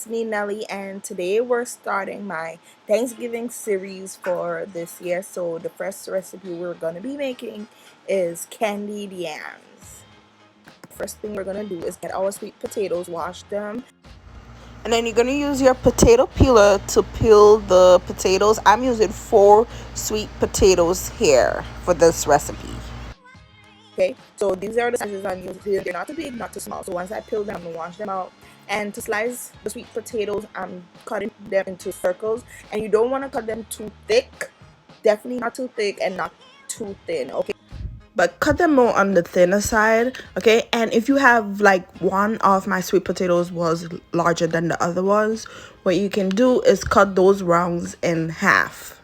It's me, Nelly, and today we're starting my Thanksgiving series for this year. So the first recipe we're going to be making is candied yams. First thing we're going to do is get our sweet potatoes, wash them, and then you're going to use your potato peeler to peel the potatoes. I'm using 4 sweet potatoes here for this recipe. Okay, so these are the sizes I'm using. They're not too big, not too small. So once I peel them, I'm gonna wash them out. And to slice the sweet potatoes, I'm cutting them into circles. And you don't want to cut them too thick. Definitely not too thick and not too thin. Okay, but cut them more on the thinner side. Okay, and if you have like one of my sweet potatoes was larger than the other ones, what you can do is cut those rounds in half.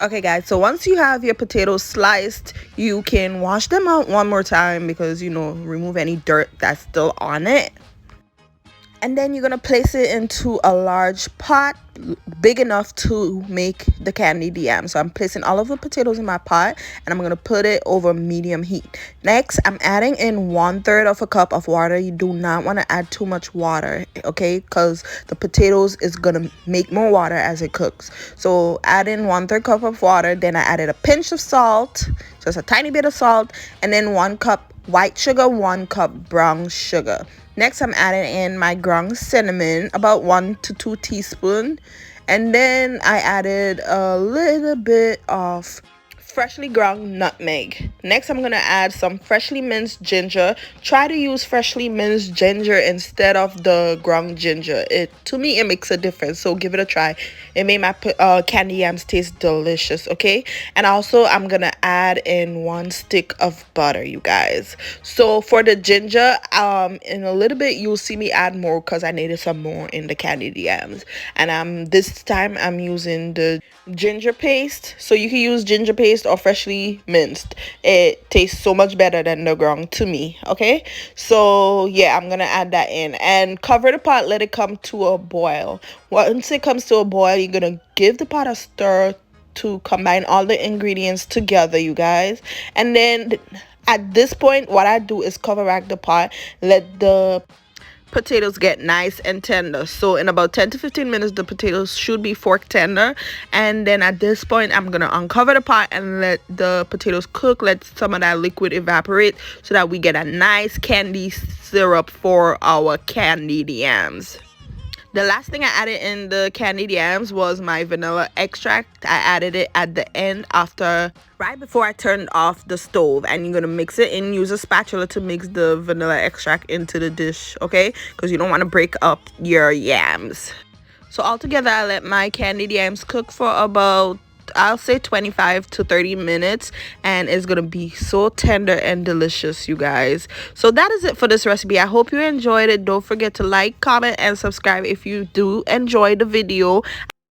Okay guys, so once you have your potatoes sliced, you can wash them out one more time because remove any dirt that's still on it. And then you're going to place it into a large pot big enough to make the candied yam. So I'm placing all of the potatoes in my pot and I'm going to put it over medium heat. Next, I'm adding in 1/3 of a cup of water. You do not want to add too much water, okay, because the potatoes is going to make more water as it cooks. So add in 1/3 cup of water. Then I added a pinch of salt, just a tiny bit of salt, and then 1 cup white sugar, 1 cup brown sugar. Next, I'm adding in my ground cinnamon, about 1 to 2 teaspoons. And then I added a little bit of freshly ground nutmeg. Next, I'm going to add some freshly minced ginger. Try to use freshly minced ginger instead of the ground ginger. To me, it makes a difference, so give it a try. It made my candy yams taste delicious, okay? And also, I'm going to add in 1 stick of butter, you guys. So for the ginger, in a little bit, you'll see me add more because I needed some more in the candied yams. And this time, I'm using the ginger paste. So you can use ginger paste or freshly minced. It tastes so much better than the ground to me, okay? So yeah, I'm gonna add that in and cover the pot, let it come to a boil. Once it comes to a boil, you're gonna give the pot a stir to combine all the ingredients together, you guys. And then at this point, what I do is cover back the pot, let the potatoes get nice and tender. So in about 10 to 15 minutes, the potatoes should be fork tender. And then at this point, I'm gonna uncover the pot and let the potatoes cook, let some of that liquid evaporate so that we get a nice candy syrup for our candied yams. The last thing I added in the candied yams was my vanilla extract. I added it at the end right before I turned off the stove. And you're going to mix it in. Use a spatula to mix the vanilla extract into the dish, okay? Because you don't want to break up your yams. So altogether, I let my candied yams cook for about, I'll say 25 to 30 minutes, and it's gonna be so tender and delicious, you guys. So that is it for this recipe. I hope you enjoyed it. Don't forget to like, comment, and subscribe if you do enjoy the video.